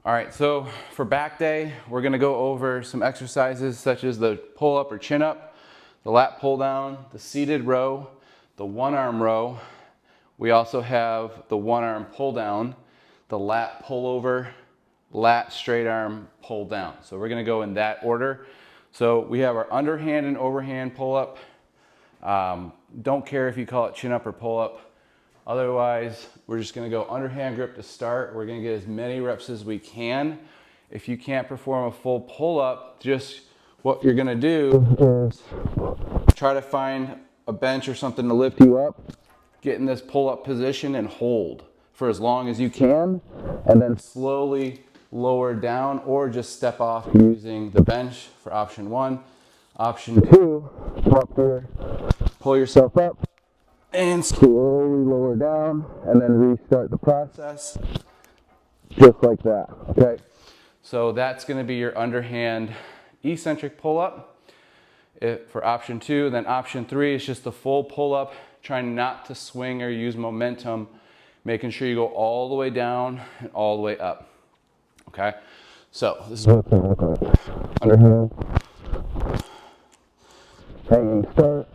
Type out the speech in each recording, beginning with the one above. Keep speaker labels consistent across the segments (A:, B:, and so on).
A: All right, so for back day, we're gonna go over some exercises such as the pull up or chin up, the lat pull down, the seated row, the one arm row. We also have the one arm pull down, the lat pull over, lat straight arm pull down. So we're gonna go in that order. So we have our underhand and overhand pull up. Don't care if you call it chin up or pull up. Otherwise, we're just gonna go underhand grip to start. We're gonna get as many reps as we can. If you can't perform a full pull up, just what you're gonna do is try to find a bench or something to lift you up, get in this pull up position and hold for as long as you can, and then slowly lower down or just step off using the bench for option one. Option two, come up here, pull yourself up, and slowly lower down and then restart the process just like that. Okay, so that's going to be your underhand eccentric pull up for option two. Then option three is just the full pull up, trying not to swing or use momentum, making sure you go all the way down and all the way up. Okay, so this is what it's going to look like. Underhand, hanging start.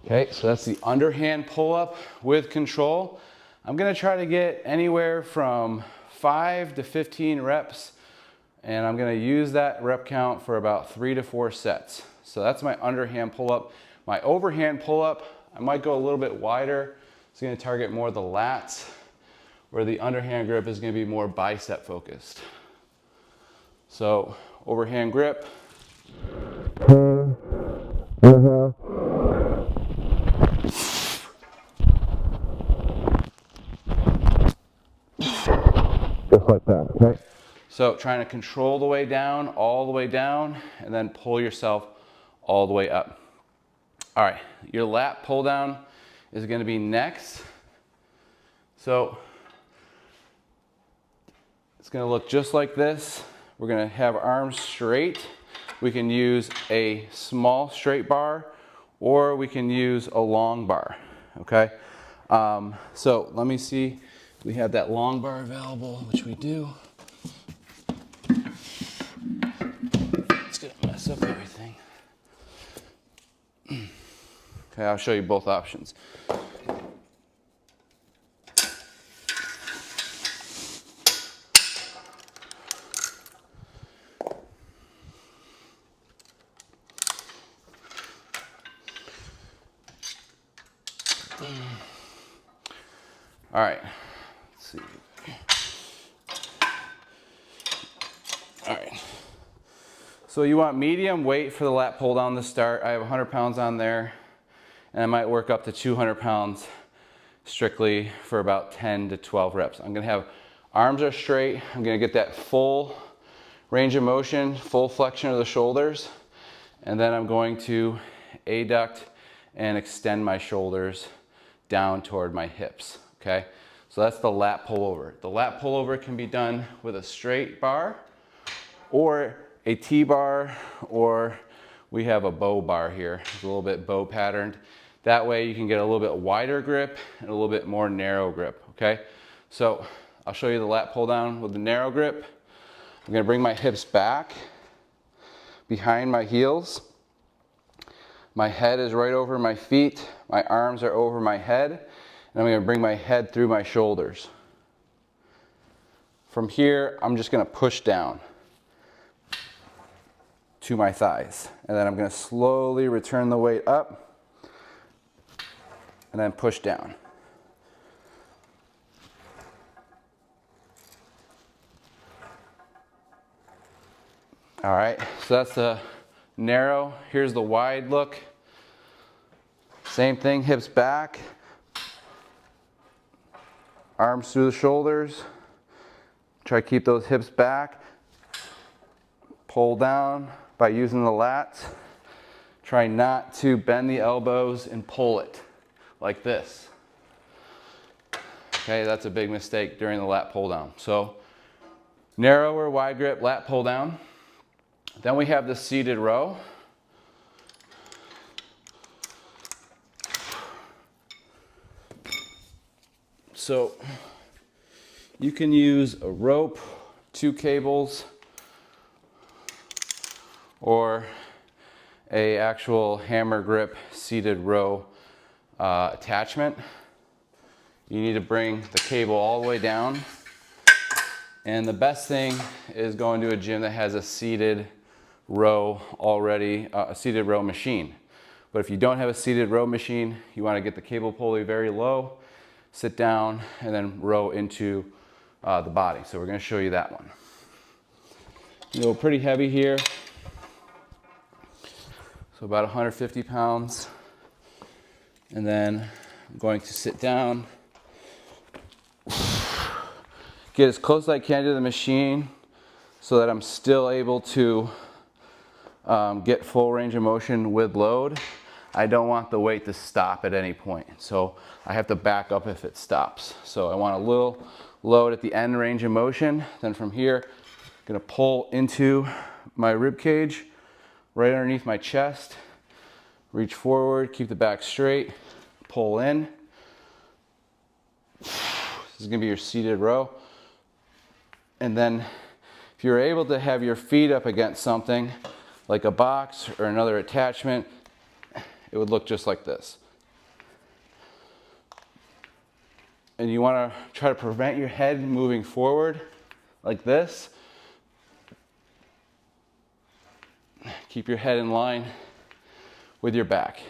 A: Okay, so that's the underhand pull up with control. I'm gonna try to get anywhere from 5 to 15 reps, and I'm gonna use that rep count for about 3 to 4 sets. So that's my underhand pull up. My overhand pull up, I might go a little bit wider. It's gonna target more the lats, where the underhand grip is gonna be more bicep focused. So overhand grip. Just like that, okay? So trying to control the way down, all the way down, and then pull yourself all the way up. All right, your lat pull down is gonna be next. So it's gonna look just like this. We're gonna have arms straight. We can use a small straight bar, or we can use a long bar, okay? So let me see. We have that long bar available, which we do. It's gonna mess up everything. Okay, I'll show you both options. All right, let's see. All right. So you want medium weight for the lat pull down to start. I have 100 pounds on there, and I might work up to 200 pounds strictly for about 10 to 12 reps. I'm gonna have arms are straight. I'm gonna get that full range of motion, full flexion of the shoulders, and then I'm going to adduct and extend my shoulders down toward my hips, okay? So that's the lat pullover. The lat pullover can be done with a straight bar or a T-bar, or we have a bow bar here. It's a little bit bow patterned. That way you can get a little bit wider grip and a little bit more narrow grip, okay? So I'll show you the lat pull down with the narrow grip. I'm gonna bring my hips back behind my heels. My head is right over my feet. My arms are over my head. And I'm gonna bring my head through my shoulders. From here, I'm just gonna push down to my thighs. And then I'm gonna slowly return the weight up and then push down. All right, so that's the narrow. Here's the wide look. Same thing, hips back, arms through the shoulders. Try to keep those hips back. Pull down by using the lats. Try not to bend the elbows and pull it like this. Okay, that's a big mistake during the lat pull down. So narrow or wide grip lat pull down. Then we have the seated row. So you can use a rope, 2 cables, or a actual hammer grip seated row attachment. You need to bring the cable all the way down. And the best thing is going to a gym that has a seated row already, a seated row machine. But if you don't have a seated row machine, you want to get the cable pulley very low, sit down, and then row into the body. So we're going to show you that one. Go pretty heavy here. So about 150 pounds. And then I'm going to sit down, get as close as I can to the machine so that I'm still able to get full range of motion with load. I don't want the weight to stop at any point. So I have to back up if it stops. So I want a little load at the end range of motion. Then from here, I'm gonna pull into my rib cage, right underneath my chest, reach forward, keep the back straight, pull in. This is gonna be your seated row. And then if you're able to have your feet up against something like a box or another attachment, it would look just like this. And you wanna try to prevent your head moving forward like this. Keep your head in line with your back.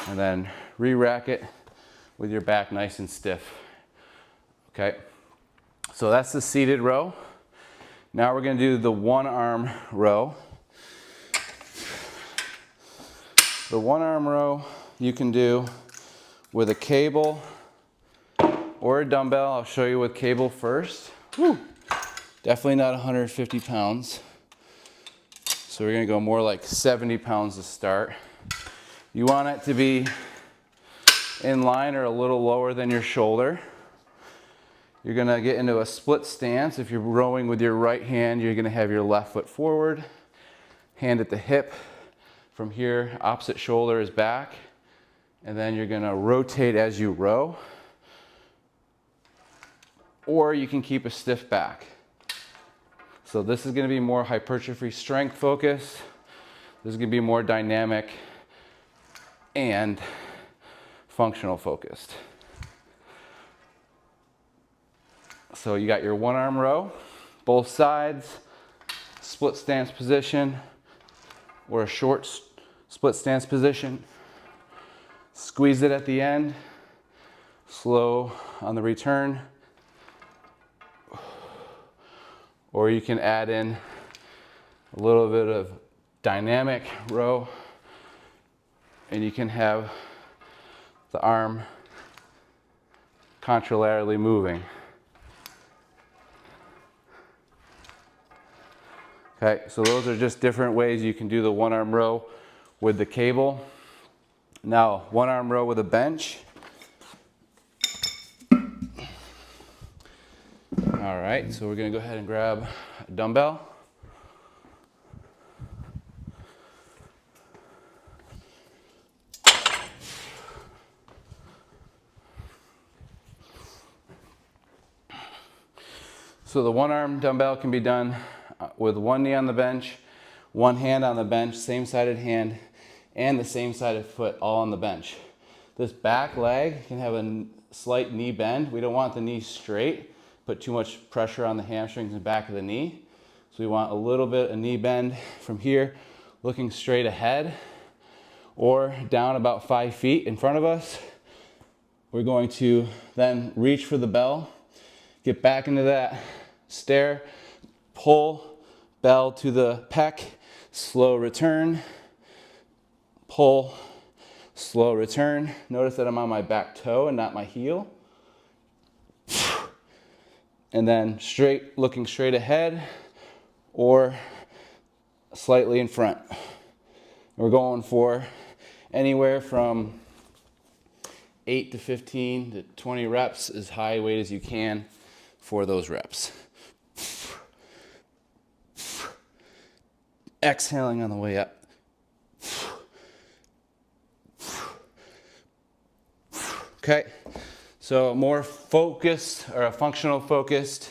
A: And then re-rack it with your back nice and stiff. Okay, so that's the seated row. Now we're gonna do the one arm row. The one arm row you can do with a cable or a dumbbell. I'll show you with cable first. Whew. Definitely not 150 pounds. So we're gonna go more like 70 pounds to start. You want it to be in line or a little lower than your shoulder. You're gonna get into a split stance. If you're rowing with your right hand, you're gonna have your left foot forward, hand at the hip. From here, opposite shoulder is back. And then you're gonna rotate as you row. Or you can keep a stiff back. So this is gonna be more hypertrophy strength focused. This is gonna be more dynamic and functional focused. So you got your one arm row, both sides, split stance position, or a short split stance position. Squeeze it at the end, slow on the return. Or you can add in a little bit of dynamic row, and you can have the arm contralaterally moving. Okay, so those are just different ways you can do the one arm row with the cable. Now, one arm row with a bench. All right, so we're gonna go ahead and grab a dumbbell. So the one arm dumbbell can be done with one knee on the bench, one hand on the bench, same sided hand, and the same sided foot all on the bench. This back leg can have a slight knee bend. We don't want the knee straight, put too much pressure on the hamstrings and back of the knee. So we want a little bit of knee bend from here, looking straight ahead, or down about 5 feet in front of us. We're going to then reach for the bell, get back into that stair, pull, bell to the pec, slow return, pull, slow return. Notice that I'm on my back toe and not my heel. And then straight, looking straight ahead or slightly in front. We're going for anywhere from 8 to 15 to 20 reps, as high weight as you can for those reps. Exhaling on the way up. Okay, So a more focused or a functional focused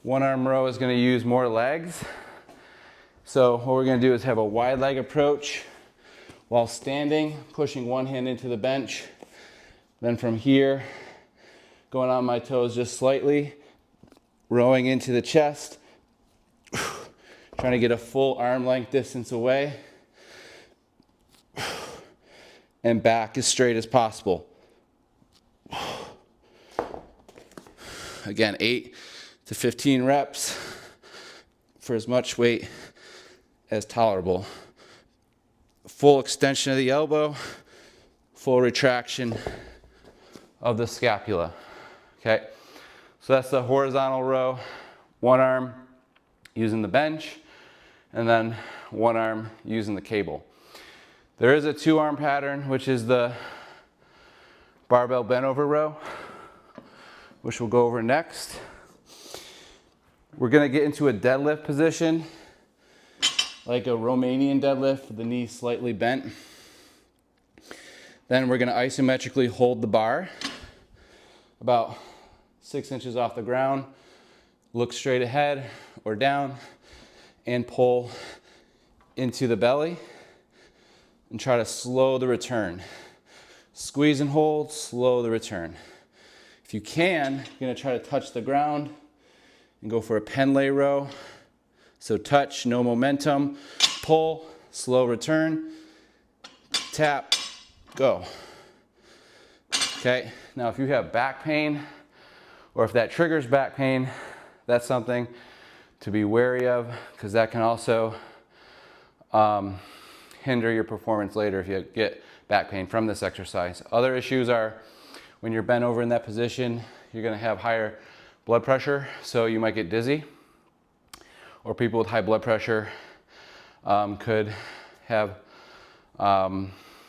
A: one arm row is going to use more legs. So what we're going to do is have a wide leg approach while standing, pushing one hand into the bench. Then from here, going on my toes just slightly, rowing into the chest, trying to get a full arm length distance away, and back as straight as possible. Again, 8 to 15 reps for as much weight as tolerable. Full extension of the elbow, full retraction of the scapula. Okay, so that's the horizontal row. One arm using the bench, and then one arm using the cable. There is a two-arm pattern, which is the barbell bent over row, which we'll go over next. We're gonna get into a deadlift position, like a Romanian deadlift with the knee slightly bent. Then we're gonna isometrically hold the bar about 6 inches off the ground, look straight ahead or down, and pull into the belly and try to slow the return. Squeeze and hold, slow the return. If you can, you're gonna try to touch the ground and go for a Pendlay row. So touch, no momentum, pull, slow return, tap, go. Okay, now if you have back pain, or if that triggers back pain, that's something to be wary of, because that can also hinder your performance later if you get back pain from this exercise. Other issues are when you're bent over in that position, you're gonna have higher blood pressure, so you might get dizzy. Or people with high blood pressure could have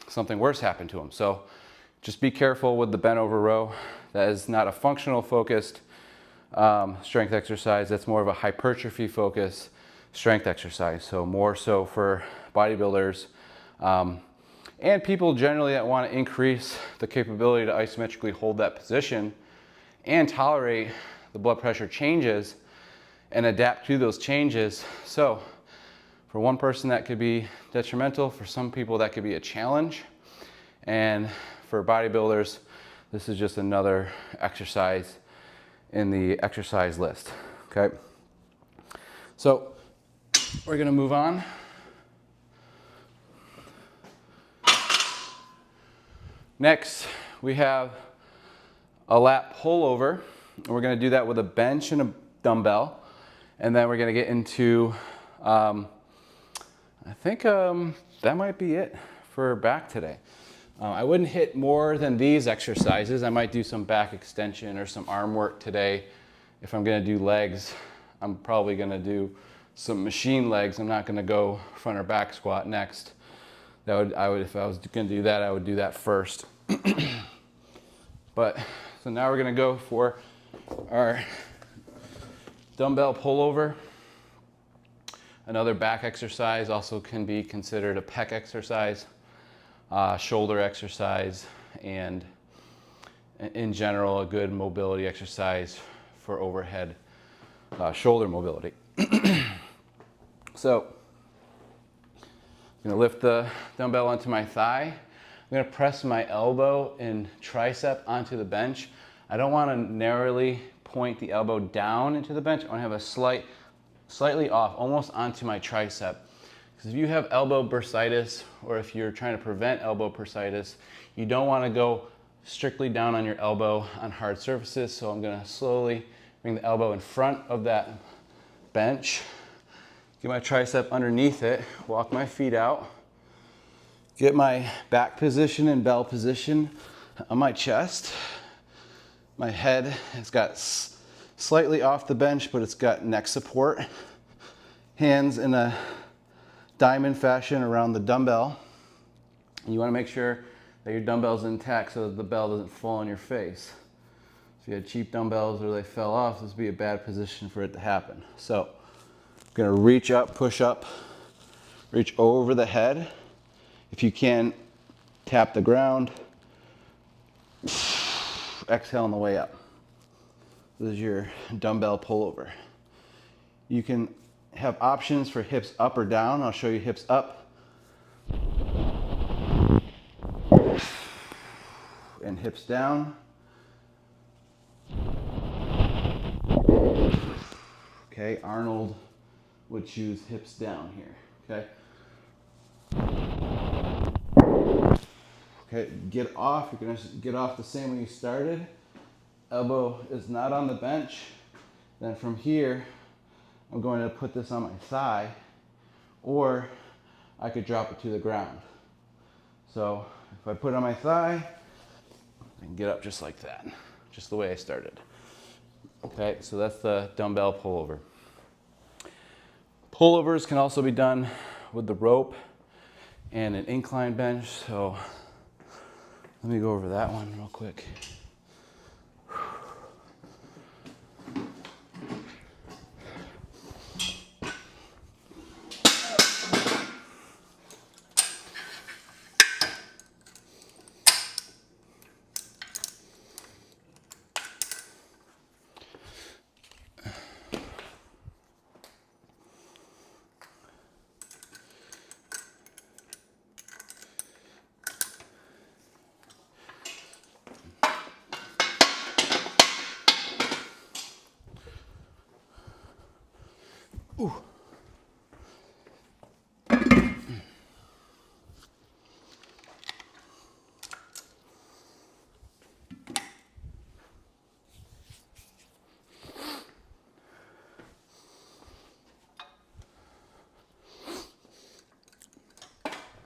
A: something worse happen to them. So just be careful with the bent over row. That is not a functional focused strength exercise. That's more of a hypertrophy focused strength exercise. So more so for bodybuilders and people generally that want to increase the capability to isometrically hold that position and tolerate the blood pressure changes and adapt to those changes. So for one person that could be detrimental, for some people that could be a challenge, and for bodybuilders this is just another exercise in the exercise list. Okay, so we're gonna move on. Next we have a lat pullover, and we're gonna do that with a bench and a dumbbell. And then we're gonna get into, I think that might be it for back today. I wouldn't hit more than these exercises. I might do some back extension or some arm work today. If I'm gonna do legs, I'm probably gonna do some machine legs. I'm not gonna go front or back squat next. If I was gonna do that, I would do that first. But, so now we're gonna go for our dumbbell pullover. Another back exercise, also can be considered a pec exercise, shoulder exercise, and in general a good mobility exercise for overhead shoulder mobility. So I'm gonna lift the dumbbell onto my thigh. I'm gonna press my elbow and tricep onto the bench. I don't wanna narrowly point the elbow down into the bench. I wanna have a slightly off, almost onto my tricep. Because if you have elbow bursitis, or if you're trying to prevent elbow bursitis, you don't wanna go strictly down on your elbow on hard surfaces. So I'm gonna slowly bring the elbow in front of that bench, get my tricep underneath it, walk my feet out, get my back position and bell position on my chest. My head has got slightly off the bench, but it's got neck support. Hands in a diamond fashion around the dumbbell. You want to make sure that your dumbbell's intact so that the bell doesn't fall on your face. If you had cheap dumbbells or they fell off, this would be a bad position for it to happen. So I'm going to reach up, push up, reach over the head. If you can, tap the ground. exhale on the way up. This is your dumbbell pullover. You can have options for hips up or down. I'll show you hips up and hips down. Okay, Arnold would choose hips down here, okay? Okay, get off. You're gonna get off the same way you started. Elbow is not on the bench. Then from here, I'm going to put this on my thigh, or I could drop it to the ground. So if I put it on my thigh, I can get up just like that, just the way I started. Okay, so that's the dumbbell pullover. Pullovers can also be done with the rope and an incline bench. So let me go over that one real quick. Ooh.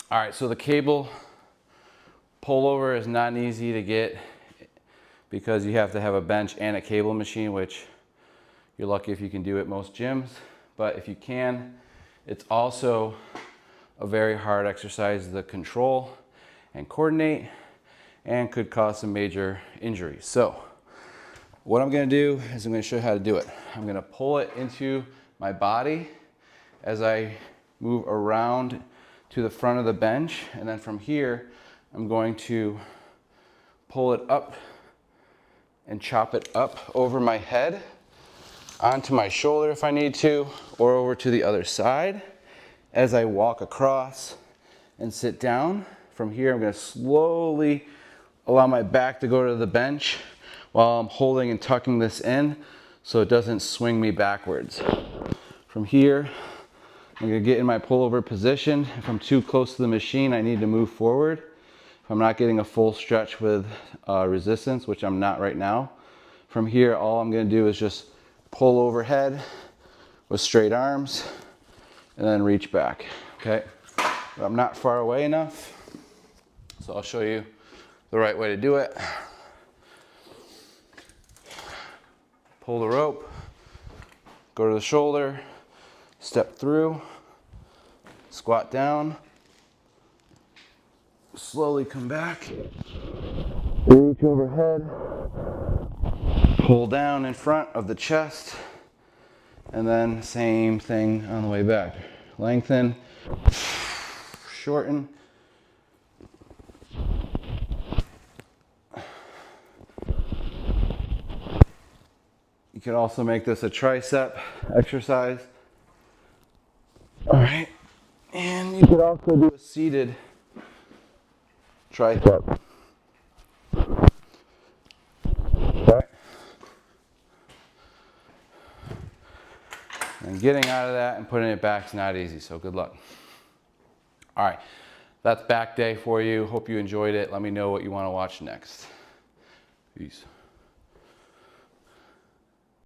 A: All right, so the cable pullover is not easy to get because you have to have a bench and a cable machine, which you're lucky if you can do it most gyms. But if you can, it's also a very hard exercise to control and coordinate and could cause some major injuries. So what I'm gonna do is I'm gonna show you how to do it. I'm gonna pull it into my body as I move around to the front of the bench, and then from here I'm going to pull it up and chop it up over my head onto my shoulder if I need to, or over to the other side as I walk across and sit down. From here I'm going to slowly allow my back to go to the bench while I'm holding and tucking this in so it doesn't swing me backwards. From here I'm going to get in my pullover position. If I'm too close to the machine, I need to move forward. If I'm not getting a full stretch with resistance, which I'm not right now, from here all I'm going to do is just pull overhead with straight arms and then reach back. Okay, but I'm not far away enough, so I'll show you the right way to do it. Pull the rope, go to the shoulder, step through, squat down, slowly come back, reach overhead, pull down in front of the chest, and then same thing on the way back. Lengthen, shorten. You can also make this a tricep exercise. All right, and you could also do a seated tricep. Okay. And getting out of that and putting it back is not easy, so good luck. All right, that's back day for you. Hope you enjoyed it. Let me know what you want to watch next. Peace.